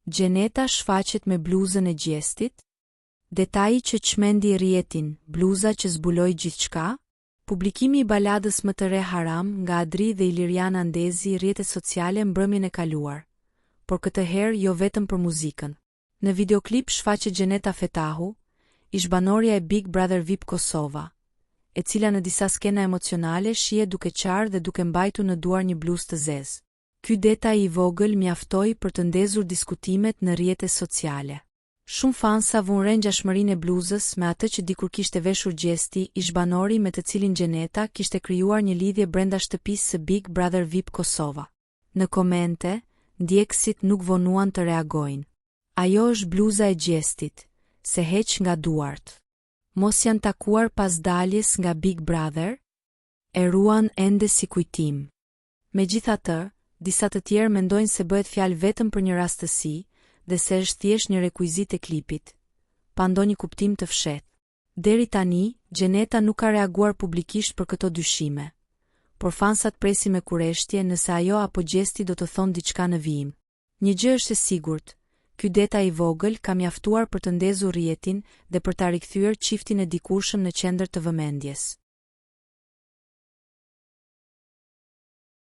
Gjeneta shfaqet me bluzën e gjestit. Detaji që çmendi rjetin, bluza që zbuloi gjithçka. Publikimi i baladës më të re Haram nga Adri dhe Iliriana Andezi rrjetet sociale mbrëmjen e kaluar, por këtë herë jo vetëm për muzikën. Në videoklip shfaqet Gjeneta Fetahu, ish-banorja e Big Brother VIP Kosova, e cila në disa skena emocionale shihet duke qarë dhe duke mbajtur në duar një bluzë të zezë. Ky detaj i vogël mjaftoi për të ndezur diskutimet në rrjetet sociale. Shumë fansa vunë ngjashmërinë e bluzës me atë që dikur kishte veshur gjesti, ish-banori me të cilin Gjeneta kishte krijuar një lidhje brenda shtëpisë së Big Brother VIP Kosova. Në komente, ndjekësit nuk vonuan të reagojnë. Ajo është bluza e gjestit, se heq nga duart. Mos janë takuar pas daljes nga Big Brother? E ruan ende si kujtim. Megjithatë, disa të tjerë mendojnë se bëhet fjalë vetëm për një rastësi dhe se është thjesht një rekuizit e klipit, pa ndonjë kuptim të fshehtë. Deri tani, Gjeneta nuk ka reaguar publikisht për këto dyshime, por fansat presin me kureshtje nëse ajo apo gjesti do të thonë diçka në vijim. Një gjë është e sigurt, ky detaj i vogël ka mjaftuar për të ndezur rrjetin dhe për ta rikthyer çiftin e dikurshëm në qendër të vëmendjes.